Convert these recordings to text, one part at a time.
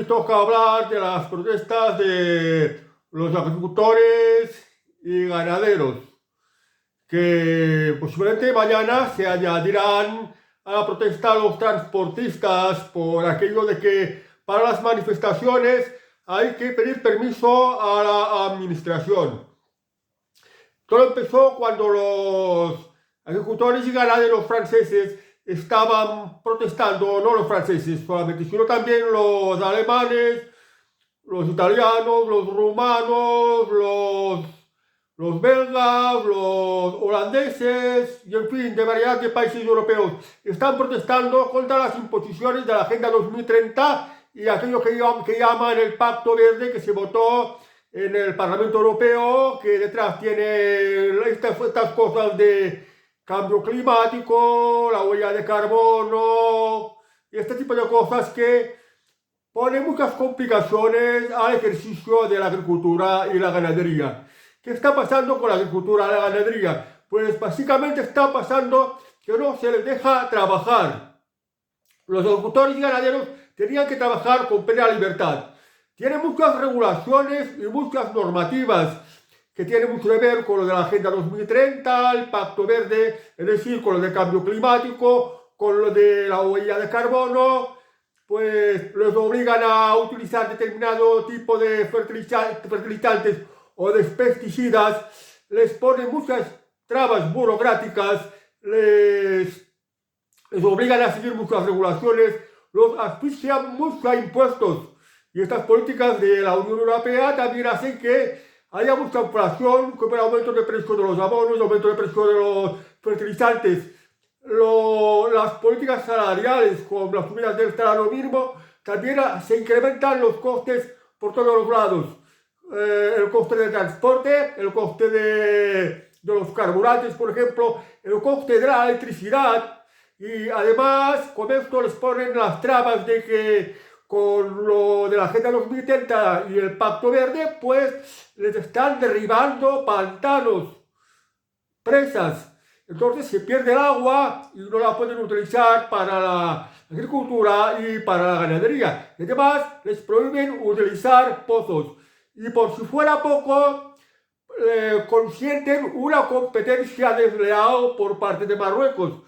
hoy toca hablar de las protestas de los agricultores y ganaderos, que posiblemente mañana se añadirán a la protesta los transportistas por aquello de que para las manifestaciones hay que pedir permiso a la administración. Todo empezó cuando los agricultores y ganaderos franceses estaban protestando, no los franceses solamente, sino también los alemanes, los italianos, los rumanos, los belgas, los holandeses y en fin, de variedad de países europeos. Están protestando contra las imposiciones de la Agenda 2030 y aquello que llaman el Pacto Verde que se votó en el Parlamento Europeo, que detrás tiene estas cosas de cambio climático, la huella de carbono y este tipo de cosas que ponen muchas complicaciones al ejercicio de la agricultura y la ganadería. ¿Qué está pasando con la agricultura y la ganadería? Pues básicamente está pasando que no se les deja trabajar. Los agricultores y ganaderos tenían que trabajar con plena libertad. Tiene muchas regulaciones y muchas normativas que tienen mucho que ver con lo de la Agenda 2030, el Pacto Verde, es decir, con lo del cambio climático, con lo de la huella de carbono, pues les obligan a utilizar determinado tipo de fertilizantes o de pesticidas, les ponen muchas trabas burocráticas, les obligan a seguir muchas regulaciones, los asfixian mucho a impuestos. Y estas políticas de la Unión Europea también hacen que haya mucha inflación, como el aumento de precio de los abonos, el aumento de precio de los fertilizantes. Las políticas salariales, con las subidas del salario mínimo, también se incrementan los costes por todos los lados. El coste del transporte, el coste de los carburantes, por ejemplo, el coste de la electricidad. Y además, con esto les ponen las trabas de que con lo de la Agenda 2030 y el Pacto Verde, pues les están derribando pantanos, presas. Entonces se pierde el agua y no la pueden utilizar para la agricultura y para la ganadería. Y además les prohíben utilizar pozos. Y por si fuera poco, consienten una competencia desleal por parte de Marruecos.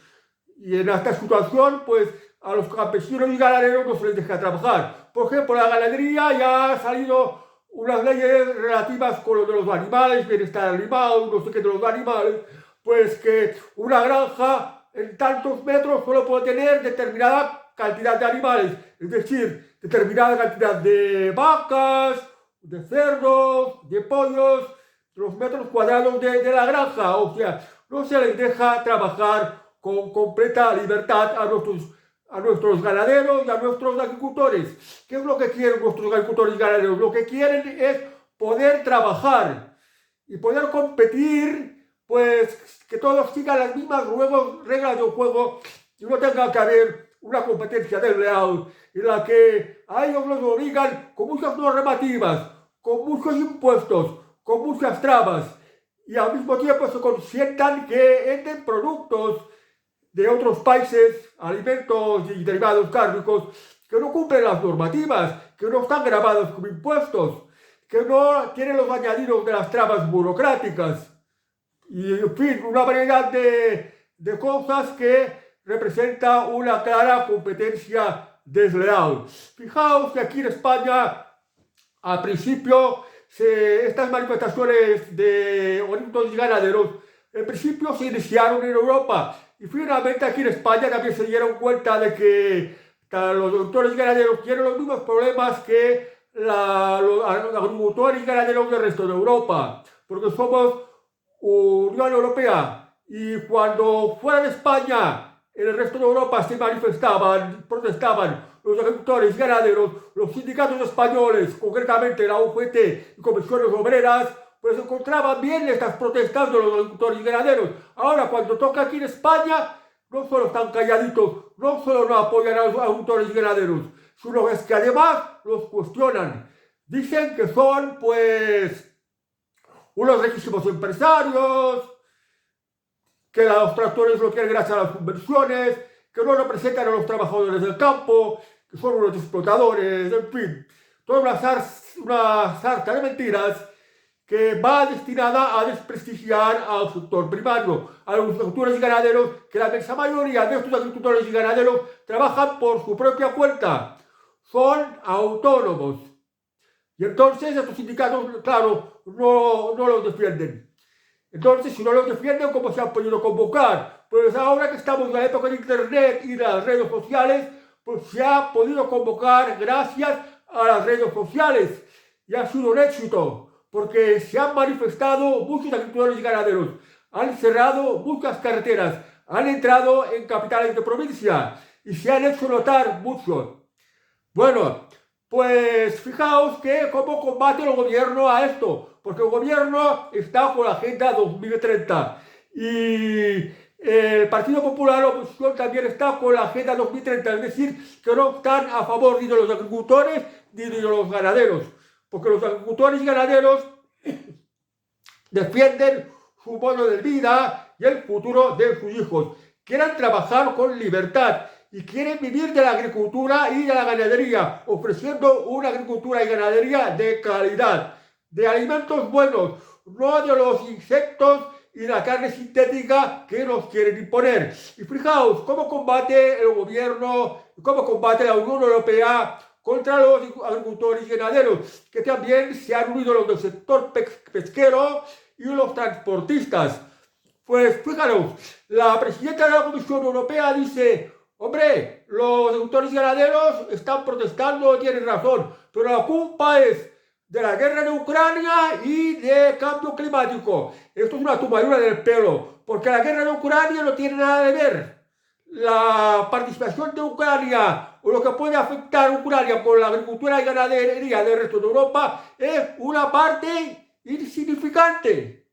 Y en esta situación, pues a los campesinos y ganaderos no se les deja trabajar. Por ejemplo, la ganadería ya ha salido unas leyes relativas con lo de los animales, bienestar animal, no sé qué de los animales, pues que una granja en tantos metros solo puede tener determinada cantidad de animales, es decir, determinada cantidad de vacas, de cerdos, de pollos, los metros cuadrados de la granja. O sea, no se les deja trabajar con completa libertad a nuestros ganaderos y a nuestros agricultores. ¿Qué es lo que quieren nuestros agricultores y ganaderos? Lo que quieren es poder trabajar y poder competir, pues que todos sigan las mismas reglas de juego y no tenga que haber una competencia desleal en la que a ellos los obligan con muchas normativas, con muchos impuestos, con muchas trabas y al mismo tiempo se consientan que entren productos de otros países, alimentos y derivados cárnicos que no cumplen las normativas, que no están grabados como impuestos, que no tienen los añadidos de las trabas burocráticas y, en fin, una variedad de cosas que representa una clara competencia desleal. Fijaos que aquí en España, al principio, estas manifestaciones de agricultores y ganaderos, en principio se iniciaron en Europa. Y finalmente aquí en España también se dieron cuenta de que los agricultores y ganaderos tienen los mismos problemas que los agricultores y ganaderos del resto de Europa, porque somos Unión Europea. Y cuando fuera de España, en el resto de Europa se manifestaban, protestaban los agricultores y ganaderos, los sindicatos españoles, concretamente la UGT y comisiones obreras, pues encontraban bien estas protestas de los agricultores y ganaderos. Ahora, cuando toca aquí en España, no solo están calladitos, no solo no apoyan a los agricultores y ganaderos, sino es que además los cuestionan. Dicen que son, pues, unos riquísimos empresarios, que los tractores lo quieren gracias a las subvenciones, que no representan a los trabajadores del campo, que que son unos explotadores, en fin, toda una sarta de mentiras que va destinada a desprestigiar al sector primario, a los agricultores y ganaderos, que la inmensa mayoría de estos agricultores y ganaderos trabajan por su propia cuenta, son autónomos. Y entonces estos sindicatos, claro, no los defienden. Entonces, si no los defienden, ¿cómo se han podido convocar? Pues ahora que estamos en la época de Internet y de las redes sociales, pues se ha podido convocar gracias a las redes sociales. Y ha sido un éxito, porque se han manifestado muchos agricultores y ganaderos, han cerrado muchas carreteras, han entrado en capitales de provincia y se han hecho notar mucho. Bueno, pues fijaos que cómo combate el gobierno a esto, porque el gobierno está con la Agenda 2030 y el Partido Popular, la oposición, también está con la Agenda 2030, es decir, que no están a favor ni de los agricultores ni de los ganaderos, porque los agricultores y ganaderos defienden su modo de vida y el futuro de sus hijos. Quieren trabajar con libertad y quieren vivir de la agricultura y de la ganadería, ofreciendo una agricultura y ganadería de calidad, de alimentos buenos, no de los insectos y la carne sintética que nos quieren imponer. Y fijaos cómo combate el gobierno, cómo combate la Unión Europea contra los agricultores y ganaderos, que también se han unido los del sector pesquero y los transportistas. Pues fijaros, la presidenta de la Comisión Europea dice: hombre, los agricultores y ganaderos están protestando, tienen razón, pero la culpa es de la guerra de Ucrania y de cambio climático. Esto es una tomadura del pelo, porque la guerra de Ucrania no tiene nada de ver. La participación de Ucrania o lo que puede afectar a Ucrania con la agricultura y ganadería del resto de Europa es una parte insignificante,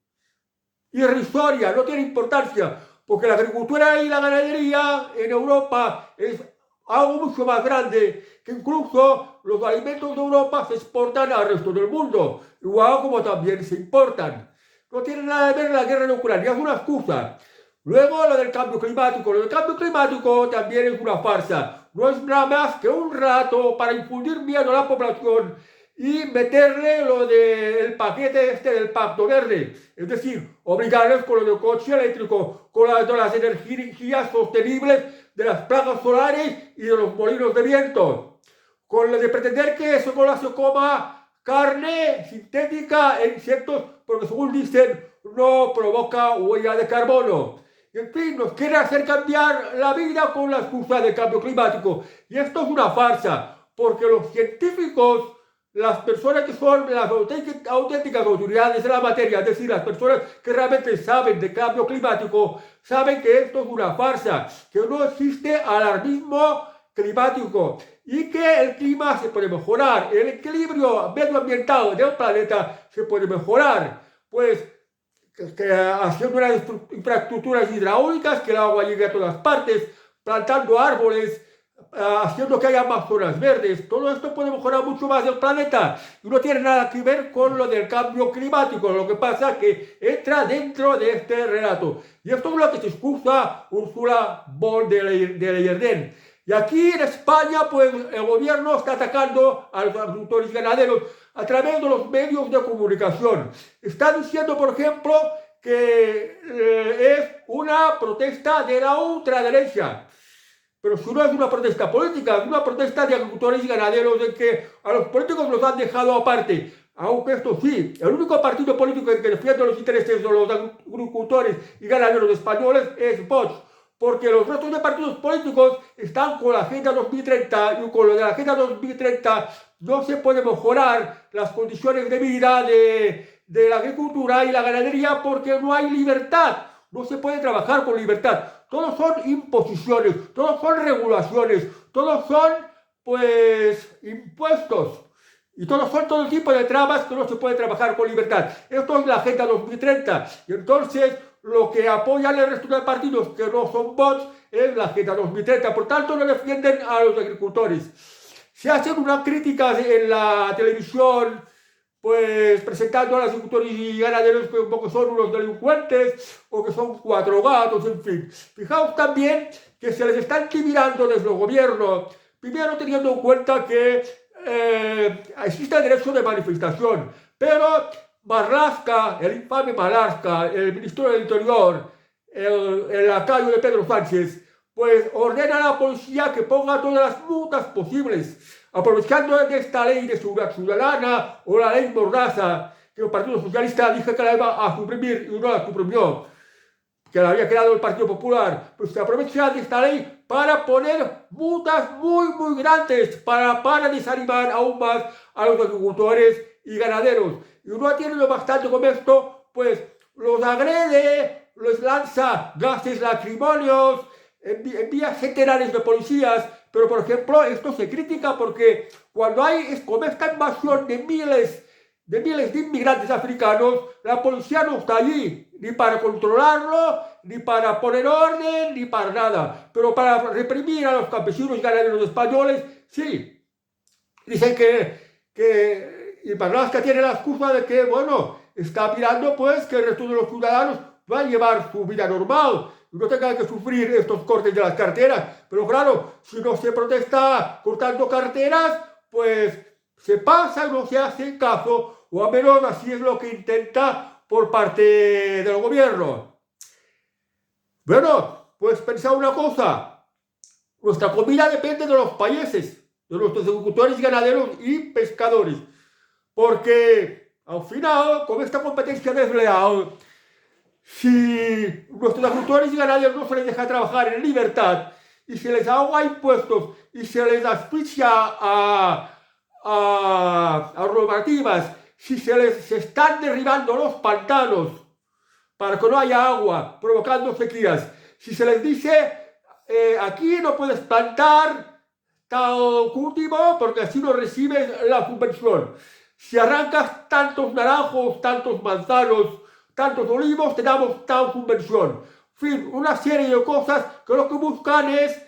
irrisoria, no tiene importancia, porque la agricultura y la ganadería en Europa es algo mucho más grande, que incluso los alimentos de Europa se exportan al resto del mundo, igual como también se importan. No tiene nada que ver la guerra de Ucrania, es una excusa. Luego lo del cambio climático. Lo del cambio climático también es una farsa. No es nada más que un rato para infundir miedo a la población y meterle lo del paquete este del Pacto Verde. Es decir, obligarles con lo del coche eléctrico, con lo de las energías sostenibles, de las placas solares y de los molinos de viento. Con lo de pretender que eso no se coma carne sintética e insectos, porque según dicen, no provoca huella de carbono. En fin, nos quiere hacer cambiar la vida con la excusa del cambio climático. Y esto es una farsa, porque los científicos, las personas que son las auténticas autoridades de la materia, es decir, las personas que realmente saben de cambio climático, saben que esto es una farsa, que no existe alarmismo climático y que el clima se puede mejorar, el equilibrio medioambiental del planeta se puede mejorar, pues haciendo unas infraestructuras hidráulicas, que el agua llegue a todas partes, plantando árboles, haciendo que haya más zonas verdes. Todo esto puede mejorar mucho más el planeta y no tiene nada que ver con lo del cambio climático. Lo que pasa es que entra dentro de este relato. Y esto es lo que se excusa Ursula von der Leyen. Y aquí en España, pues el gobierno está atacando a los agricultores y ganaderos a través de los medios de comunicación. Está diciendo, por ejemplo, que es una protesta de la ultraderecha. Pero si no es una protesta política, es una protesta de agricultores y ganaderos en que a los políticos los han dejado aparte. Aunque esto sí, el único partido político que defiende los intereses de los agricultores y ganaderos españoles es Vox. Porque los restos de partidos políticos están con la Agenda 2030 y con lo de la Agenda 2030 no se puede mejorar las condiciones de vida de la agricultura y la ganadería porque no hay libertad. No se puede trabajar con libertad. Todos son imposiciones, todos son regulaciones, todos son, pues, impuestos. Y todos son todo tipo de trabas que no se puede trabajar con libertad. Esto es la Agenda 2030. Y entonces, lo que apoyan el resto de partidos que no son bots es la Agenda 2030. Por tanto, no defienden a los agricultores. Se hacen unas críticas en la televisión, pues presentando a los agricultores y ganaderos que un poco son unos delincuentes o que son cuatro gatos, en fin. Fijaos también que se les está intimidando desde el gobierno primero teniendo en cuenta que existe el derecho de manifestación, pero Marlaska, el infame Marlaska, el ministro del Interior, el lacayo de Pedro Sánchez, pues ordena a la policía que ponga todas las multas posibles, aprovechando de esta ley de seguridad ciudadana o la ley Mordaza, que el Partido Socialista dijo que la iba a suprimir y no la suprimió, que la había creado el Partido Popular. Pues se aprovecha de esta ley para poner multas muy grandes para desanimar aún más a los agricultores y ganaderos. Y uno ha tenido bastante con esto, pues los agrede, los lanza gases lacrimógenos, envía centenares de policías, pero por ejemplo esto se critica porque cuando hay como esta invasión de miles de inmigrantes africanos, la policía no está allí, ni para controlarlo, ni para poner orden, ni para nada, pero para reprimir a los campesinos y ganaderos españoles, sí. Dicen que Marlaska tiene la excusa de que, bueno, está mirando pues que el resto de los ciudadanos va a llevar su vida normal y no tengan que sufrir estos cortes de las carteras. Pero claro, si no se protesta cortando carteras, pues se pasa y no se hace caso, o al menos así es lo que intenta por parte del gobierno. Bueno, pues pensad una cosa, nuestra comida depende de los países, de nuestros agricultores, ganaderos y pescadores, porque al final, con esta competencia desleal, si nuestros agricultores y ganaderos no se les deja trabajar en libertad y se les ahoga impuestos y se les asfixia a normativas, si se están derribando los pantanos para que no haya agua, provocando sequías, si se les dice aquí no puedes plantar tal cultivo porque así no recibes la subvención, si arrancas tantos naranjos, tantos manzanos, tantos olivos, te damos tal subvención. En fin, una serie de cosas que lo que buscan es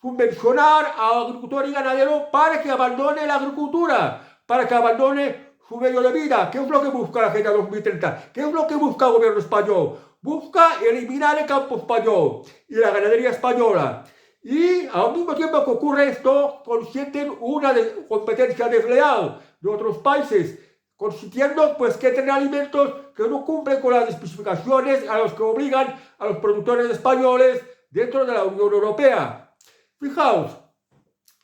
subvencionar al agricultor y ganadero para que abandone la agricultura, para que abandone su medio de vida. ¿Qué es lo que busca la Agenda 2030? ¿Qué es lo que busca el gobierno español? Busca eliminar el campo español y la ganadería española. Y al mismo tiempo que ocurre esto, consienten una competencia desleal de otros países, consintiendo pues que tienen alimentos que no cumplen con las especificaciones a los que obligan a los productores españoles dentro de la Unión Europea. Fijaos,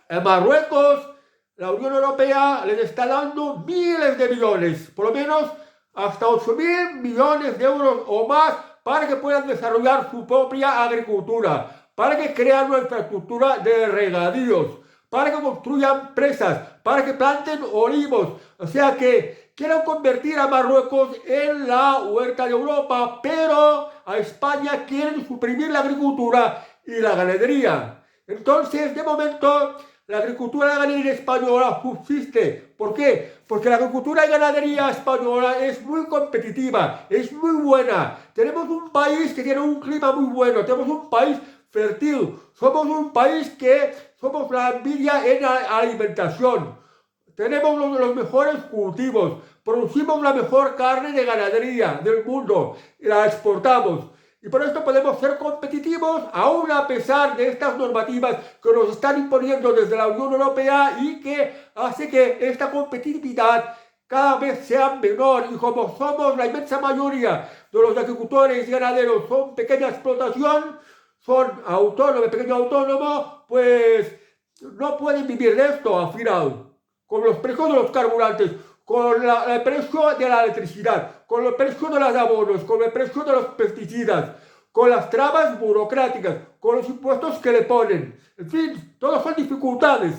en Marruecos la Unión Europea les está dando miles de millones, por lo menos hasta 8.000 millones de euros o más para que puedan desarrollar su propia agricultura, para que crean una infraestructura de regadíos, para que construyan presas, para que planten olivos, o sea que quieren convertir a Marruecos en la huerta de Europa, pero a España quieren suprimir la agricultura y la ganadería. Entonces, de momento, la agricultura y la ganadería española subsiste. ¿Por qué? Porque la agricultura y ganadería española es muy competitiva, es muy buena. Tenemos un país que tiene un clima muy bueno, tenemos un país fértil, somos un país que somos la envidia en la alimentación. Tenemos los mejores cultivos, producimos la mejor carne de ganadería del mundo y la exportamos. Y por esto podemos ser competitivos aún a pesar de estas normativas que nos están imponiendo desde la Unión Europea y que hace que esta competitividad cada vez sea menor. Y como somos la inmensa mayoría de los agricultores y ganaderos son pequeña explotación, son autónomos, pequeños autónomos, pues no pueden vivir de esto al final. Con los precios de los carburantes, con el precio de la electricidad, con el precio de los abonos, con el precio de los pesticidas, con las trabas burocráticas, con los impuestos que le ponen. En fin, todas son dificultades.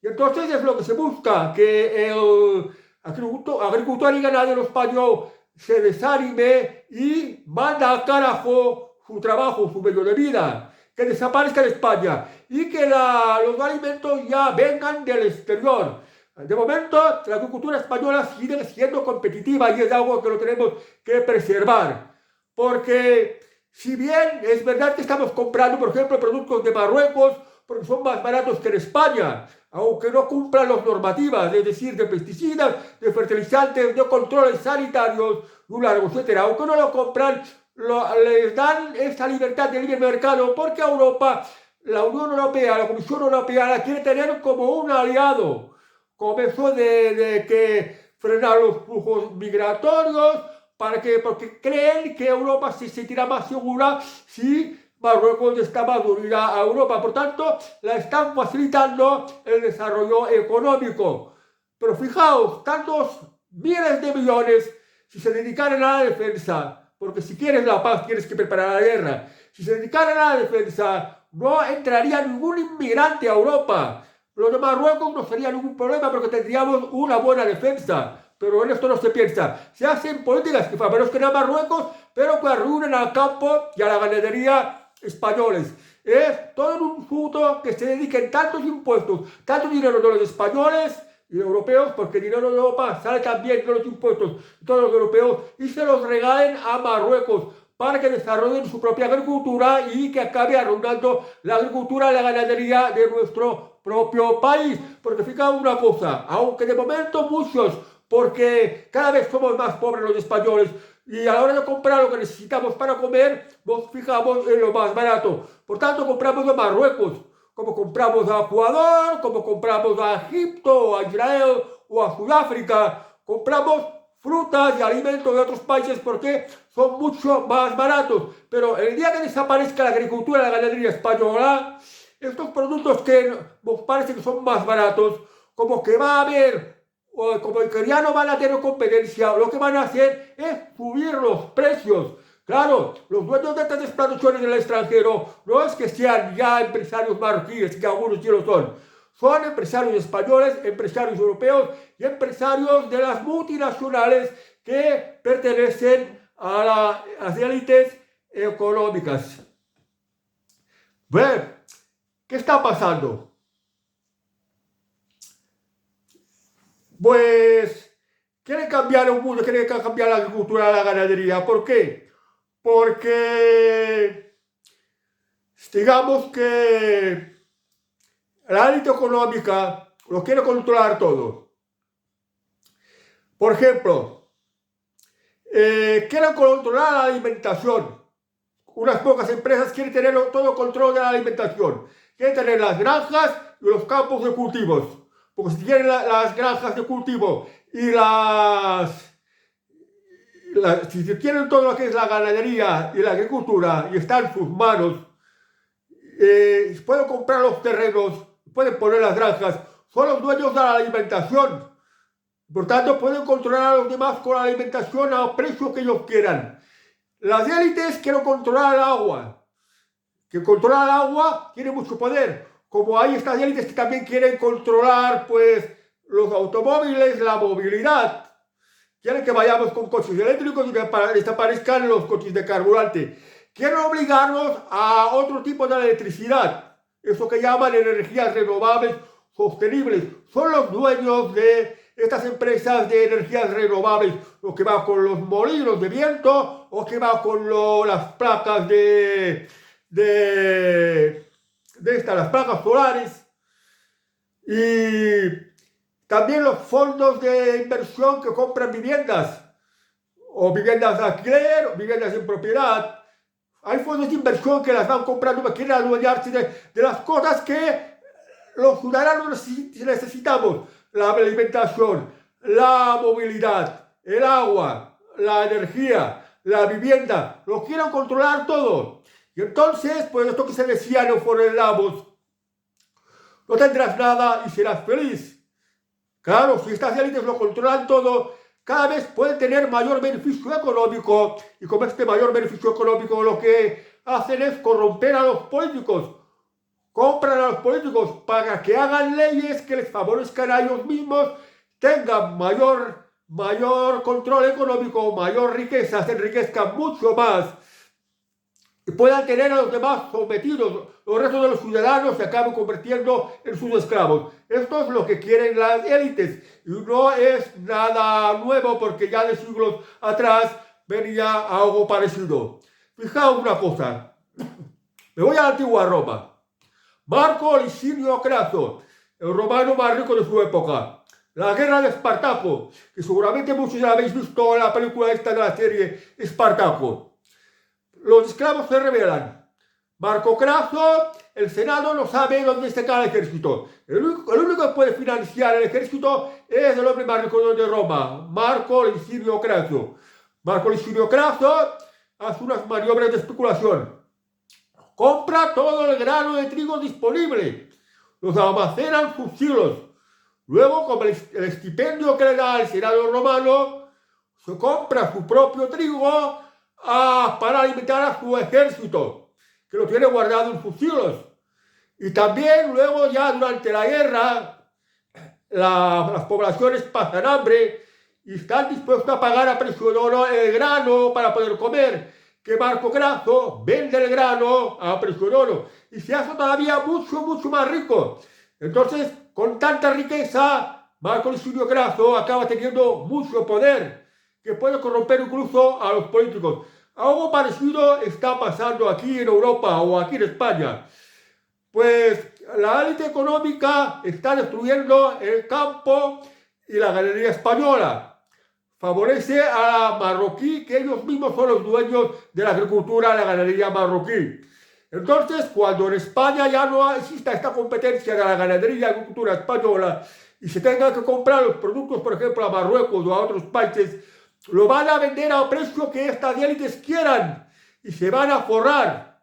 Y entonces es lo que se busca, que el agricultor y ganadero español se desanime y manda al carajo su trabajo, su medio de vida, que desaparezca de España y que los alimentos ya vengan del exterior. De momento, la agricultura española sigue siendo competitiva y es algo que lo tenemos que preservar. Porque si bien es verdad que estamos comprando, por ejemplo, productos de Marruecos, porque son más baratos que en España, aunque no cumplan las normativas, es decir, de pesticidas, de fertilizantes, de controles sanitarios, un largo etcétera, aunque no lo compran, les dan esta libertad de libre mercado porque a Europa la Unión Europea, la Comisión Europea la quiere tener como un aliado. Comenzó de que frenar los flujos migratorios, porque creen que Europa se sentirá más segura si Marruecos está más unida a Europa. Por tanto, la están facilitando el desarrollo económico. Pero fijaos, tantos miles de millones, si se dedicaran a la defensa, porque si quieres la paz tienes que preparar la guerra, si se dedicaran a la defensa, no entraría ningún inmigrante a Europa. Los de Marruecos no sería ningún problema porque tendríamos una buena defensa. Pero en esto no se piensa. Se hacen políticas que favorezcan a Marruecos, pero que arruinan al campo y a la ganadería españoles. Es todo un fruto que se dediquen tantos impuestos, tanto dinero de los españoles y europeos, porque el dinero de Europa sale también de los impuestos de todos los europeos, y se los regalen a Marruecos para que desarrollen su propia agricultura y que acabe arruinando la agricultura y la ganadería de nuestro propio país. Porque fijaos una cosa, aunque de momento muchos, porque cada vez somos más pobres los españoles, y a la hora de comprar lo que necesitamos para comer, nos fijamos en lo más barato. Por tanto, compramos de Marruecos, como compramos a Ecuador, como compramos a Egipto, o a Israel, o a Sudáfrica. Compramos frutas y alimentos de otros países porque son mucho más baratos. Pero el día que desaparezca la agricultura y la ganadería española, estos productos que nos parece que son más baratos, como que va a haber, como que ya no van a tener competencia, lo que van a hacer es subir los precios. Claro, los dueños de estas explotaciones en el extranjero no es que sean ya empresarios marroquíes, que algunos sí lo son empresarios españoles, empresarios europeos y empresarios de las multinacionales que pertenecen a las élites económicas. Bueno, ¿qué está pasando? Pues quieren cambiar el mundo, quieren cambiar la agricultura, la ganadería. ¿Por qué? Porque digamos que la élite económica lo quiere controlar todo. Por ejemplo, quieren controlar la alimentación. Unas pocas empresas quieren tener todo el control de la alimentación. Quieren tener las granjas y los campos de cultivos. Porque si tienen las granjas de cultivo y si tienen todo lo que es la ganadería y la agricultura y está en sus manos, pueden comprar los terrenos, pueden poner las granjas, son los dueños de la alimentación. Por tanto, pueden controlar a los demás con la alimentación a precio que ellos quieran. Las élites quieren controlar el agua. Que controlar el agua tiene mucho poder. Como hay estas élites que también quieren controlar, pues, los automóviles, la movilidad. Quieren que vayamos con coches eléctricos y que desaparezcan los coches de carburante. Quieren obligarnos a otro tipo de electricidad. Eso que llaman energías renovables sostenibles. Son los dueños de estas empresas de energías renovables. Lo que va con los molinos de viento o que va con las placas las placas solares, y también los fondos de inversión que compran viviendas, o viviendas de alquiler, o viviendas en propiedad. Hay fondos de inversión que las van comprando para quieren adueñarse de las cosas que los ciudadanos necesitamos: la alimentación, la movilidad, el agua, la energía, la vivienda. Lo quieren controlar todo. Y entonces, pues esto que se decía en el foro de Davos, no tendrás nada y serás feliz. Claro, si estas élites lo controlan todo, cada vez pueden tener mayor beneficio económico, y con este mayor beneficio económico lo que hacen es corromper a los políticos. Compran a los políticos para que hagan leyes que les favorezcan a ellos mismos, tengan mayor control económico, mayor riqueza, se enriquezcan mucho más y puedan tener a los demás sometidos. Los restos de los ciudadanos se acaban convirtiendo en sus esclavos. Esto es lo que quieren las élites y no es nada nuevo, porque ya de siglos atrás venía algo parecido. Fijaos una cosa, me voy a la antigua Roma. Marco Licinio Craso, el romano más rico de su época. La guerra de Espartaco, que seguramente muchos ya habéis visto en la película esta de la serie Espartaco. Los esclavos se rebelan. Marco Craso el Senado no sabe dónde está el ejército. El único que puede financiar el ejército es el hombre más rico de Roma, Marco Licinio Craso. Marco Licinio Craso hace unas maniobras de especulación. Compra todo el grano de trigo disponible, los almacena en sus silos. Luego, con el estipendio que le da el Senado romano, se compra su propio trigo para alimentar a su ejército, que lo tiene guardado en sus silos. Y también luego ya durante la guerra, las poblaciones pasan hambre y están dispuestos a pagar a precio de oro el grano para poder comer, que Marco Craso vende el grano a precio de oro y se hace todavía mucho más rico. Entonces, con tanta riqueza, Marco Licinio Craso acaba teniendo mucho poder, que puede corromper incluso a los políticos. Algo parecido está pasando aquí en Europa o aquí en España. Pues la élite económica está destruyendo el campo y la ganadería española. Favorece a la marroquí, que ellos mismos son los dueños de la agricultura y la ganadería marroquí. Entonces, cuando en España ya no exista esta competencia de la ganadería y la agricultura española y se tengan que comprar los productos, por ejemplo, a Marruecos o a otros países, lo van a vender a un precio que estas élites quieran y se van a forrar.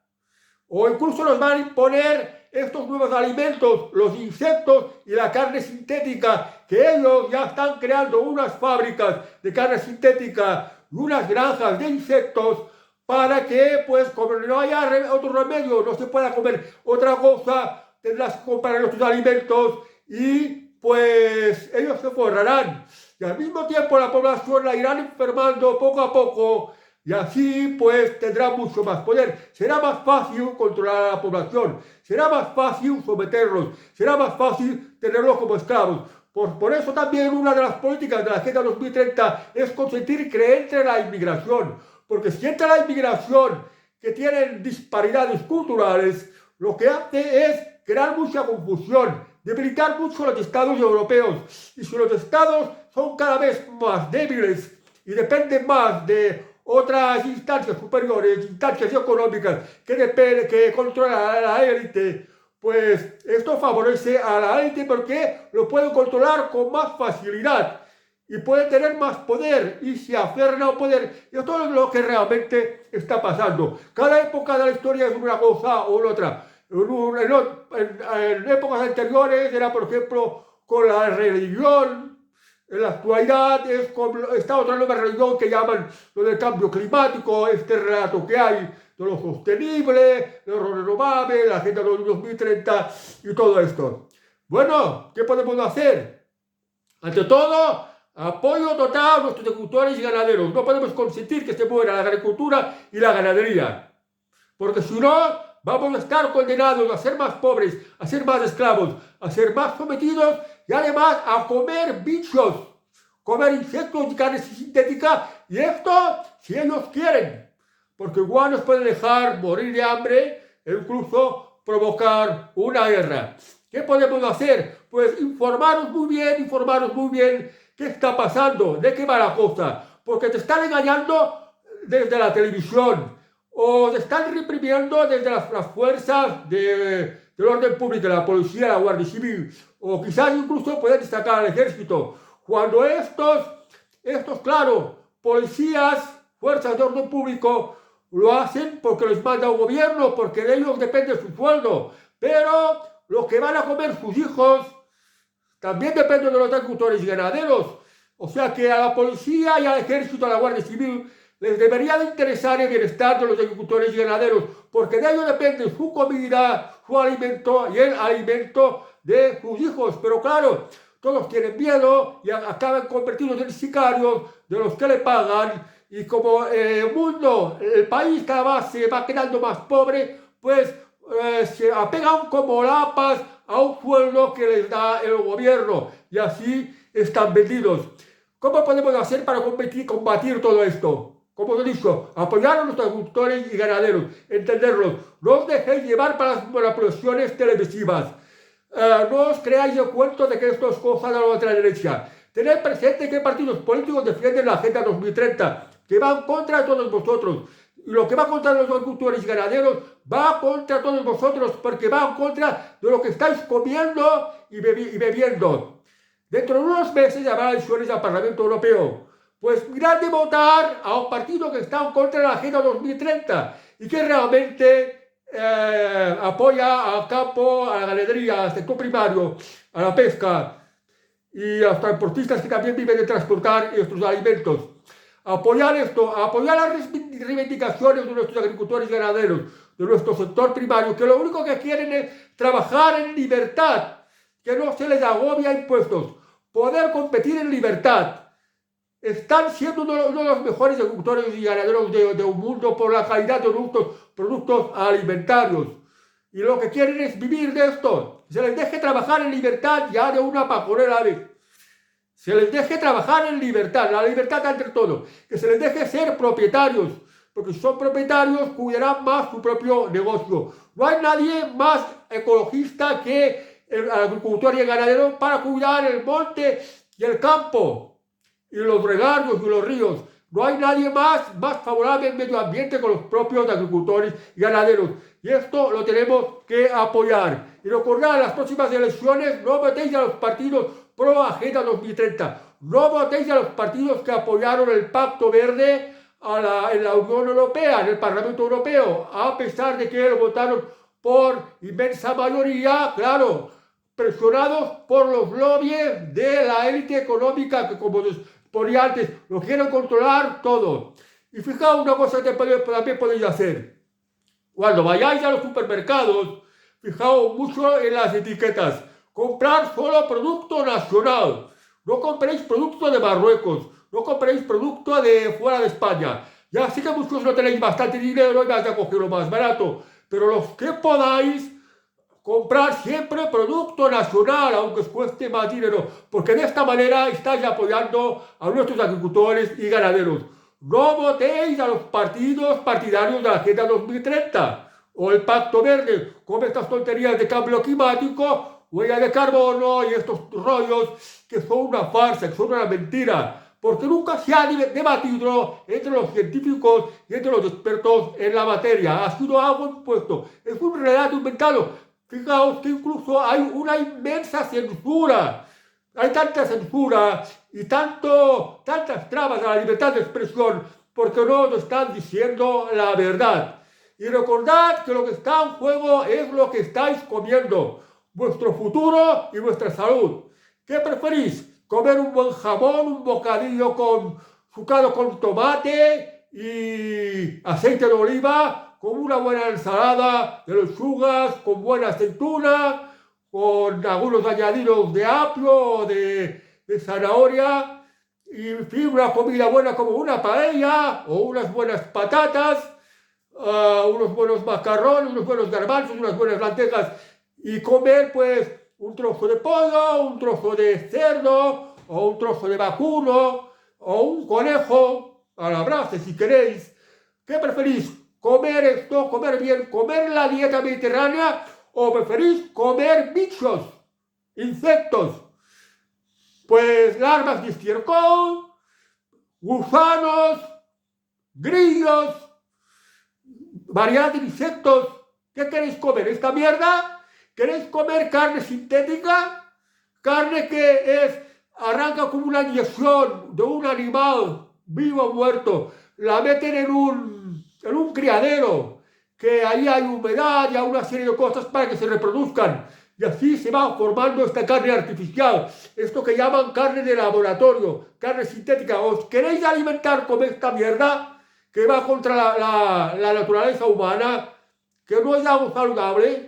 O incluso nos van a imponer estos nuevos alimentos, los insectos y la carne sintética, que ellos ya están creando unas fábricas de carne sintética y unas granjas de insectos para que, pues, como no haya otro remedio, no se pueda comer otra cosa, tendrás que comprar otros alimentos y, pues, ellos se forrarán. Y al mismo tiempo la población la irán enfermando poco a poco y así, pues, tendrá mucho más poder. Será más fácil controlar a la población, será más fácil someterlos, será más fácil tenerlos como esclavos. Por eso también una de las políticas de la Agenda 2030 es consentir que entre la inmigración. Porque si entra la inmigración, que tienen disparidades culturales, lo que hace es crear mucha confusión, debilitar mucho los estados europeos. Y si los estados son cada vez más débiles y dependen más de otras instancias superiores, instancias económicas que controlan a la élite, pues esto favorece a la élite porque lo pueden controlar con más facilidad y puede tener más poder y se aferra al poder. Y esto es lo que realmente está pasando. Cada época de la historia es una cosa o otra. En épocas anteriores era, por ejemplo, con la religión. En la actualidad es con esta otra nueva religión que llaman lo del cambio climático, este relato que hay de lo sostenible, de lo renovable, la Agenda 2030 y todo esto. Bueno, ¿qué podemos hacer? Ante todo, apoyo total a nuestros agricultores y ganaderos. No podemos consentir que se muera la agricultura y la ganadería. Porque si no, vamos a estar condenados a ser más pobres, a ser más esclavos, a ser más sometidos y además a comer bichos, comer insectos y carne sintética. Y esto si ellos quieren. Porque igual nos pueden dejar morir de hambre e incluso provocar una guerra. ¿Qué podemos hacer? Pues informarnos muy bien qué está pasando, de qué va la cosa. Porque te están engañando desde la televisión o te están reprimiendo desde las fuerzas del orden público, la policía, la Guardia Civil, o quizás incluso pueden destacar al ejército. Cuando estos, claro, policías, fuerzas de orden público, lo hacen porque les manda un gobierno, porque de ellos depende su sueldo. Pero lo que van a comer sus hijos también depende de los agricultores y ganaderos. O sea que a la policía y al ejército, a la Guardia Civil, les debería de interesar el bienestar de los agricultores y ganaderos, porque de ellos depende su comida, su alimento y el alimento de sus hijos. Pero claro, todos tienen miedo y acaban convertidos en sicarios de los que le pagan. Y como el mundo, el país cada vez se va quedando más pobre, pues se apegan como lapas a un sueldo que les da el gobierno y así están vendidos. ¿Cómo podemos hacer para combatir todo esto? Como os he dicho, apoyar a nuestros agricultores y ganaderos, entenderlos. No os dejéis llevar para las manipulaciones televisivas. No os creáis el cuento de que esto es cosa de la otra derecha. Tened presente que partidos políticos defienden la Agenda 2030, que van contra todos vosotros. Y lo que va contra los agricultores y ganaderos va contra todos vosotros, porque va en contra de lo que estáis comiendo y bebiendo. Dentro de unos meses habrá elecciones al Parlamento Europeo. Pues mirad de votar a un partido que está en contra de la Agenda 2030 y que realmente apoya al campo, a la ganadería, al sector primario, a la pesca y a los transportistas que también viven de transportar estos alimentos. Apoyar esto, apoyar las reivindicaciones de nuestros agricultores y ganaderos, de nuestro sector primario, que lo único que quieren es trabajar en libertad, que no se les agobia impuestos, poder competir en libertad. Están siendo uno de los mejores agricultores y ganaderos de un mundo por la calidad de nuestros productos alimentarios. Y lo que quieren es vivir de esto. Se les deje trabajar en libertad ya de una pajonera vez. Se les deje trabajar en libertad, la libertad ante todo. Que se les deje ser propietarios, porque si son propietarios cuidarán más su propio negocio. No hay nadie más ecologista que el agricultor y el ganadero para cuidar el monte y el campo, y los regadíos y los ríos. No hay nadie más favorable al medio ambiente que los propios agricultores y ganaderos. Y esto lo tenemos que apoyar. Y recordad, en las próximas elecciones no votéis a los partidos pro Agenda 2030. No votéis a los partidos que apoyaron el Pacto Verde en la Unión Europea, en el Parlamento Europeo, a pesar de que lo votaron por inmensa mayoría, claro, presionados por los lobbies de la élite económica que, como ponía antes, lo quieren controlar todo. Y fijaos una cosa que también podéis hacer. Cuando vayáis a los supermercados, fijaos mucho en las etiquetas. Comprar solo producto nacional. No compréis producto de Marruecos. No compréis producto de fuera de España. Ya sé que muchos no tenéis bastante dinero y vais a coger lo más barato. Pero los que podáis, comprar siempre producto nacional, aunque os cueste más dinero, porque de esta manera estáis apoyando a nuestros agricultores y ganaderos. No votéis a los partidos partidarios de la Agenda 2030 o el Pacto Verde, con estas tonterías de cambio climático, huella de carbono y estos rollos que son una farsa, que son una mentira, porque nunca se ha debatido entre los científicos y entre los expertos en la materia. Ha sido algo impuesto, es un relato inventado. Fijaos que incluso hay una inmensa censura. Hay tanta censura y tantas trabas a la libertad de expresión porque no nos están diciendo la verdad. Y recordad que lo que está en juego es lo que estáis comiendo, vuestro futuro y vuestra salud. ¿Qué preferís? ¿Comer un buen jamón, un bocadillo sucado con tomate y aceite de oliva, con una buena ensalada de lechugas, con buena aceituna, con algunos añadidos de apio o de zanahoria, y en fin, una comida buena como una paella o unas buenas patatas, unos buenos macarrones, unos buenos garbanzos, unas buenas lentejas, y comer pues un trozo de pollo, un trozo de cerdo o un trozo de vacuno o un conejo a la brasa si queréis. ¿Qué preferís? ¿Comer esto, comer bien, comer la dieta mediterránea o preferís comer bichos, insectos? Pues larvas de estiércol, gusanos, grillos, variedad de insectos. ¿Qué queréis comer? ¿Esta mierda? ¿Queréis comer carne sintética? Carne que arranca como una inyección de un animal vivo o muerto. La meten en un criadero, que ahí hay humedad y hay una serie de cosas para que se reproduzcan. Y así se va formando esta carne artificial, esto que llaman carne de laboratorio, carne sintética. ¿Os queréis alimentar con esta mierda que va contra la naturaleza humana, que no es algo saludable?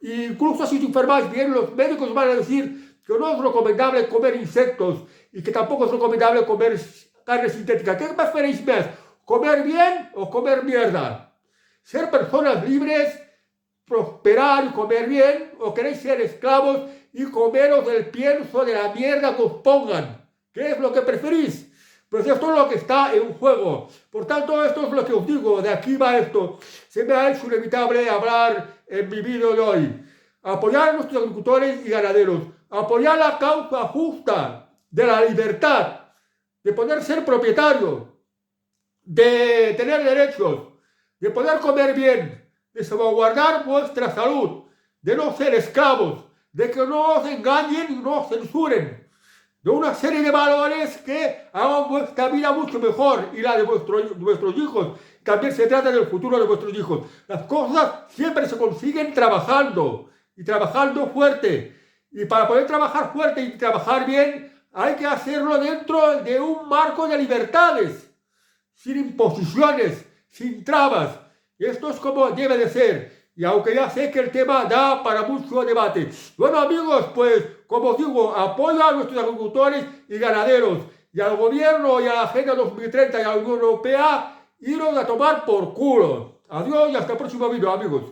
E incluso si os enfermáis bien, los médicos van a decir que no es recomendable comer insectos y que tampoco es recomendable comer carne sintética. ¿Qué preferéis más? ¿Comer bien o comer mierda? ¿Ser personas libres, prosperar y comer bien, o queréis ser esclavos y comeros el pienso de la mierda que os pongan? ¿Qué es lo que preferís? Pues esto es lo que está en juego. Por tanto, esto es lo que os digo. De aquí va esto. Se me ha hecho inevitable hablar en mi vídeo de hoy. Apoyar a nuestros agricultores y ganaderos. Apoyar la causa justa de la libertad, de poder ser propietario, de tener derechos. de poder comer bien, de salvaguardar vuestra salud, de no ser esclavos, de que no os engañen y no os censuren, de una serie de valores que hagan vuestra vida mucho mejor y la de vuestros hijos. También se trata del futuro de vuestros hijos. Las cosas siempre se consiguen trabajando y trabajando fuerte. Y para poder trabajar fuerte y trabajar bien, hay que hacerlo dentro de un marco de libertades, sin imposiciones, sin trabas. Y esto es como debe de ser. Y aunque ya sé que el tema da para mucho debate. Bueno, amigos, pues como os digo, apoyo a nuestros agricultores y ganaderos, y al gobierno y a la Agenda 2030 y a la Unión Europea, iros a tomar por culo. Adiós y hasta el próximo vídeo, amigos.